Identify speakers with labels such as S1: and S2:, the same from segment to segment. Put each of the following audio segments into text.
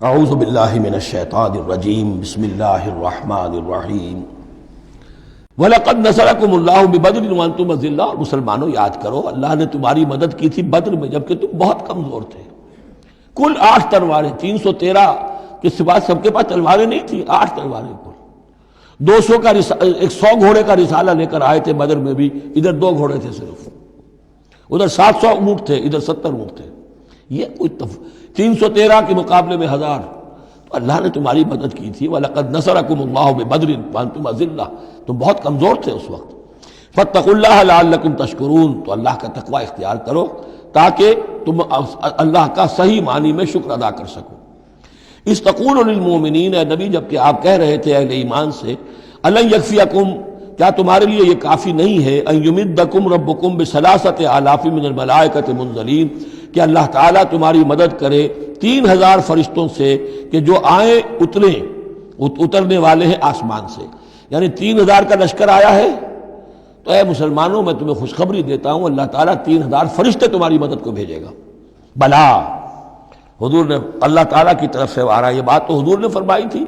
S1: اعوذ باللہ من الشیطان الرجیم بسم اللہ الرحمن الرحیم وَلَقَدْ نَصَرَكُمُ اللَّهُ بِبَدْرٍ وَأَنْتُمْ أَذِلَّةٌ۔ اور مسلمانوں یاد کرو اللہ نے تمہاری مدد کی تھی بدر میں جبکہ تم بہت کمزور تھے۔ کل 8 تلواریں، 313 کے سوا سب کے پاس تلواریں نہیں تھیں، 8 تلواریں کل۔ 200 کا 100 گھوڑے کا رسالہ لے کر آئے تھے بدر میں بھی، ادھر 2 گھوڑے تھے صرف، ادھر 700 اونٹ تھے، ادھر 70 اونٹ تھے۔ یہ کوئی 313 کے مقابلے میں 1000، تو اللہ نے تمہاری مدد کی تھی۔ وَلَقَدْ نَصَرَكُمُ اللَّهُ بِبَدْرٍ وَأَنْتُمْ أَذِلَّةٌ، تم بہت کمزور تھے اس وقت۔ فَاتَّقُوا اللَّهَ لَعَلَّكُمْ تَشْكُرُونَ، تو اللہ کا تقوی اختیار کرو تاکہ تم اللہ کا صحیح معنی میں شکر ادا کر سکو۔ اِذْ تَقُولُ لِلْمُؤْمِنِينَ، اے نبی جبکہ آپ کہہ رہے تھے اہل ایمان سے، أَلَنْ يَكْفِيَكُمْ، کیا تمہارے لیے یہ کافی نہیں ہے، أَنْ يُمِدَّكُمْ رَبُّكُمْ بِثَلَاثَةِ آلَافٍ مِنَ الْمَلَائِكَةِ مُنزَلِينَ، کہ اللہ تعالیٰ تمہاری مدد کرے 3000 فرشتوں سے کہ جو آئیں اترنے والے ہیں آسمان سے، یعنی 3000 کا لشکر آیا ہے۔ تو اے مسلمانوں میں تمہیں خوشخبری دیتا ہوں اللہ تعالیٰ 3000 فرشتے تمہاری مدد کو بھیجے گا۔ بلا، حضور نے اللہ تعالیٰ کی طرف سے آ رہا، یہ بات تو حضور نے فرمائی تھی،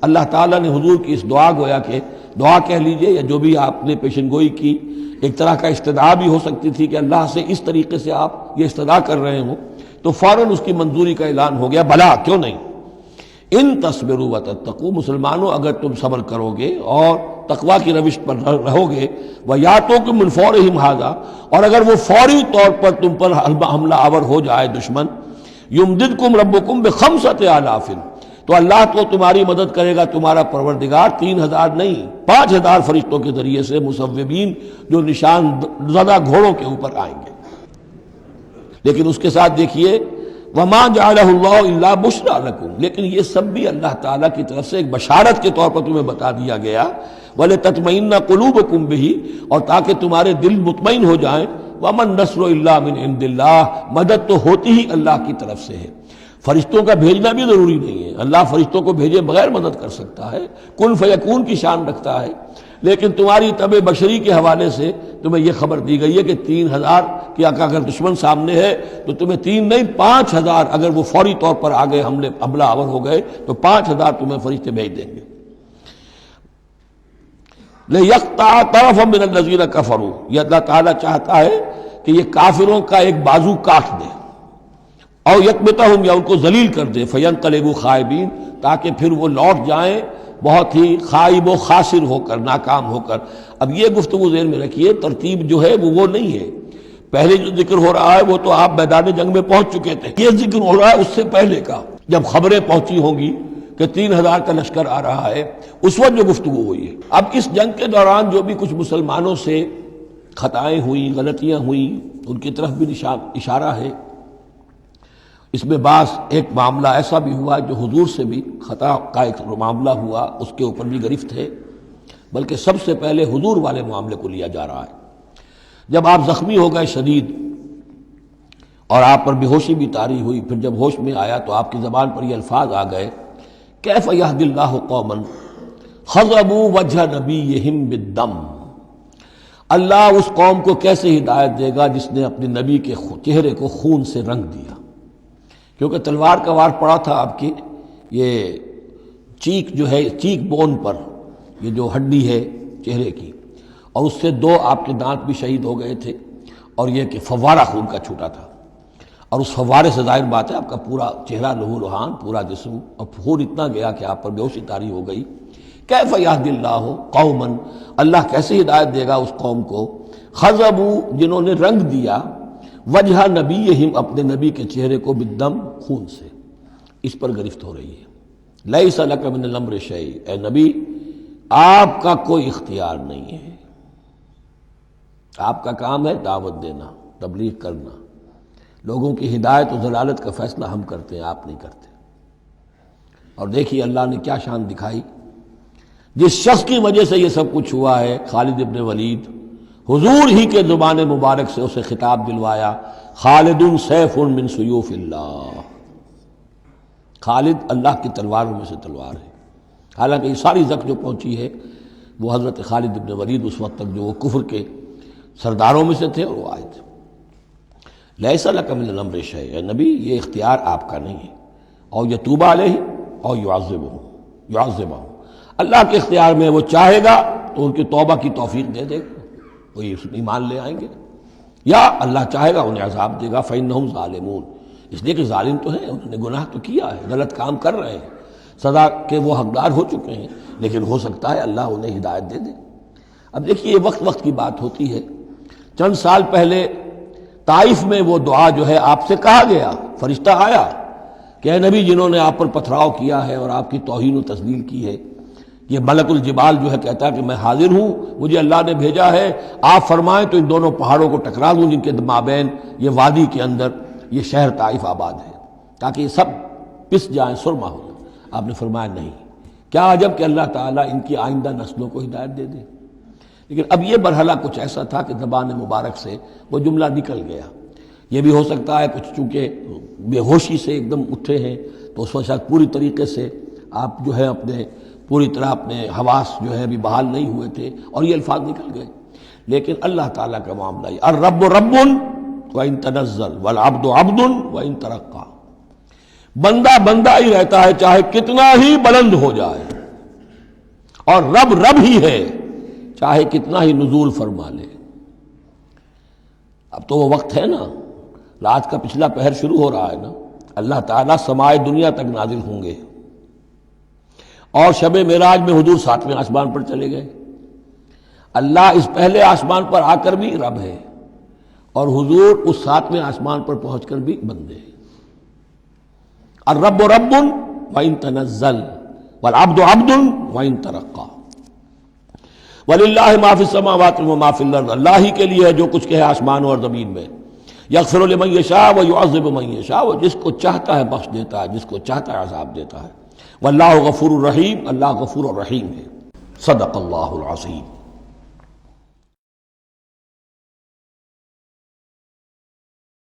S1: اللہ تعالیٰ نے حضور کی اس دعا گویا کہ دعا کہہ لیجئے یا جو بھی آپ نے پیشن گوئی کی، ایک طرح کا استدعا بھی ہو سکتی تھی کہ اللہ سے اس طریقے سے آپ یہ استدعا کر رہے ہوں، تو فوراً اس کی منظوری کا اعلان ہو گیا، بلا کیوں نہیں۔ ان تصبروا وتتقوا، مسلمانوں اگر تم صبر کرو گے اور تقوی کی روش پر رہو گے، وَيَأْتُوكُم مِّن فَوْرِهِمْ هَٰذَا، اور اگر وہ فوری طور پر تم پر حملہ آور ہو جائے دشمن، يُمْدِدْكُمْ رَبُّكُمْ بِخَمْسَةِ آلَافٍ، تو اللہ تو تمہاری مدد کرے گا تمہارا پروردگار 3000 نہیں 5000 فرشتوں کے ذریعے سے، مصوبین جو نشان زدہ گھوڑوں کے اوپر آئیں گے۔ لیکن اس کے ساتھ دیکھیے وَمَا جَعَلَهُ اللَّهُ إِلَّا بُشْرَىٰ لَكُمْ، لیکن یہ سب بھی اللہ تعالیٰ کی طرف سے ایک بشارت کے طور پر تمہیں بتا دیا گیا، وَلِتَطْمَئِنَّ قُلُوبُكُمْ بِهِ، اور تاکہ تمہارے دل مطمئن ہو جائیں۔ وَمَا النَّصْرُ إِلَّا مِنْ عِنْدِ اللَّهِ، مدد تو ہوتی ہی اللہ کی طرف سے ہے، فرشتوں کا بھیجنا بھی ضروری نہیں ہے، اللہ فرشتوں کو بھیجے بغیر مدد کر سکتا ہے، کن فیکون کی شان رکھتا ہے۔ لیکن تمہاری طبع بشری کے حوالے سے تمہیں یہ خبر دی گئی ہے کہ 3000 کی اگر دشمن سامنے ہے تو تمہیں 3 نہیں 5000، اگر وہ فوری طور پر آگے حملہ آور ہو گئے تو 5000 تمہیں فرشتے بھیج دیں گے۔ لِيَقْطَعَ طَرَفًا مِّنَ الَّذِينَ كَفَرُوا، یہ اللہ تعالیٰ چاہتا ہے کہ یہ کافروں کا ایک بازو کاٹ دے، اور یکبتہم، یا ان کو ذلیل کر دے، فینقلبوا خائبین، تاکہ پھر وہ لوٹ جائیں بہت ہی خائب و خاسر ہو کر، ناکام ہو کر۔ اب یہ گفتگو ذہن میں رکھیے، ترتیب جو ہے وہ نہیں ہے، پہلے جو ذکر ہو رہا ہے وہ تو آپ میدان جنگ میں پہنچ چکے تھے، یہ ذکر ہو رہا ہے اس سے پہلے کا، جب خبریں پہنچی ہوں گی کہ 3000 کا لشکر آ رہا ہے، اس وقت جو گفتگو ہوئی ہے۔ اب اس جنگ کے دوران جو بھی کچھ مسلمانوں سے خطائیں ہوئیں، غلطیاں ہوئیں، ان کی طرف بھی اشارہ ہے۔ اس میں بعض ایک معاملہ ایسا بھی ہوا جو حضور سے بھی خطا کا ایک معاملہ ہوا، اس کے اوپر بھی گرفت ہے، بلکہ سب سے پہلے حضور والے معاملے کو لیا جا رہا ہے۔ جب آپ زخمی ہو گئے شدید اور آپ پر بے ہوشی بھی طاری ہوئی، پھر جب ہوش میں آیا تو آپ کی زبان پر یہ الفاظ آ گئے، کیف یہدی اللہ قوما خضبوا وجہ نبیہم بالدم، اللہ اس قوم کو کیسے ہدایت دے گا جس نے اپنے نبی کے چہرے کو خون سے رنگ دیا، کیونکہ تلوار کا وار پڑا تھا آپ کی، یہ چیک جو ہے، چیک بون پر یہ جو ہڈی ہے چہرے کی، اور اس سے 2 آپ کے دانت بھی شہید ہو گئے تھے، اور یہ کہ فوارہ خون کا چھوٹا تھا، اور اس فوارے سے ظاہر بات ہے آپ کا پورا چہرہ لہو لہان، پورا جسم، اور خون اتنا گیا کہ آپ پر بے ہوشی طاری ہو گئی۔ کیف یہدی اللہ قوما، اللہ کیسے ہدایت دے گا اس قوم کو، خضبوا، جنہوں نے رنگ دیا، وجہ نبیہم، اپنے نبی کے چہرے کو، بالدم، خون سے۔ اس پر گرفت ہو رہی ہے۔ لیس لک من الامر شیء، اے نبی آپ کا کوئی اختیار نہیں ہے، آپ کا کام ہے دعوت دینا، تبلیغ کرنا، لوگوں کی ہدایت و ضلالت کا فیصلہ ہم کرتے ہیں، آپ نہیں کرتے۔ اور دیکھیے اللہ نے کیا شان دکھائی، جس شخص کی وجہ سے یہ سب کچھ ہوا ہے، خالد ابن ولید، حضور ہی کے زبان مبارک سے اسے خطاب دلوایا، خالد سیف من سیوف اللہ، خالد اللہ کی تلواروں میں سے تلوار ہے۔ حالانکہ یہ ساری زخ جو پہنچی ہے وہ حضرت خالد ابن ولید اس وقت تک جو وہ کفر کے سرداروں میں سے تھے اور وہ آئے تھے۔ لیس لک من الامر شیء، اے نبی یہ اختیار آپ کا نہیں ہے، اور یتوب علیہم اور یعذبہم، اللہ کے اختیار میں، وہ چاہے گا تو ان کی توبہ کی توفیق دے دے گا، وہ ایمان لے آئیں گے، یا اللہ چاہے گا انہیں عذاب دے گا فإنہم ظالمون، اس لیے کہ ظالم تو ہیں، انہوں نے گناہ تو کیا ہے، غلط کام کر رہے ہیں، سزا کے وہ حقدار ہو چکے ہیں، لیکن ہو سکتا ہے اللہ انہیں ہدایت دے دے۔ اب دیکھیے یہ وقت کی بات ہوتی ہے۔ چند سال پہلے طائف میں وہ دعا جو ہے آپ سے کہا گیا، فرشتہ آیا کہ اے نبی، جنہوں نے آپ پر پتھراؤ کیا ہے اور آپ کی توہین و تذلیل کی ہے، یہ ملک الجبال جو ہے کہتا ہے کہ میں حاضر ہوں، مجھے اللہ نے بھیجا ہے، آپ فرمائیں تو ان دونوں پہاڑوں کو ٹکرا دوں جن کے مابین یہ وادی کے اندر یہ شہر طائف آباد ہے، تاکہ یہ سب پس جائیں، سرما ہو جائیں۔ آپ نے فرمایا نہیں، کیا عجب کہ اللہ تعالیٰ ان کی آئندہ نسلوں کو ہدایت دے دے۔ لیکن اب یہ مرحلہ کچھ ایسا تھا کہ زبان مبارک سے وہ جملہ نکل گیا۔ یہ بھی ہو سکتا ہے کچھ چونکہ بے ہوشی سے ایک دم اٹھے ہیں تو اس وقت شاید پوری طریقے سے آپ جو ہے اپنے پوری طرح اپنے حواس جو ہے ابھی بحال نہیں ہوئے تھے اور یہ الفاظ نکل گئے۔ لیکن اللہ تعالیٰ کا معاملہ یہ الرب رب وَإِن تنزل والعبد عبد وَإِن ترقى، بندہ بندہ ہی رہتا ہے چاہے کتنا ہی بلند ہو جائے، اور رب رب ہی ہے چاہے کتنا ہی نزول فرما لے۔ اب تو وہ وقت ہے نا، رات کا پچھلا پہر شروع ہو رہا ہے نا، اللہ تعالیٰ سمائے دنیا تک نازل ہوں گے، اور شب معراج میں حضور 7ویں آسمان پر چلے گئے۔ اللہ اس پہلے آسمان پر آ کر بھی رب ہے، اور حضور اس 7ویں آسمان پر پہنچ کر بھی بندے ہیں۔ الرب رب وَإِن تنزل والعبد عبد وَإِن ترقى وَلِلَّهِ مَا فِي السَّمَاوَاتِ وَمَا فِي الْأَرْضِ، اللہ ہی کے لیے ہے جو کچھ کہ ہے آسمانوں اور زمین میں۔ یغفر لمن یشاء ویعذب من یشاء، وہ جس کو چاہتا ہے بخش دیتا ہے، جس کو چاہتا ہے عذاب دیتا ہے۔ واللہ غفور الرحیم، اللہ غفور الرحیم ہے۔ صدق اللہ العظیم۔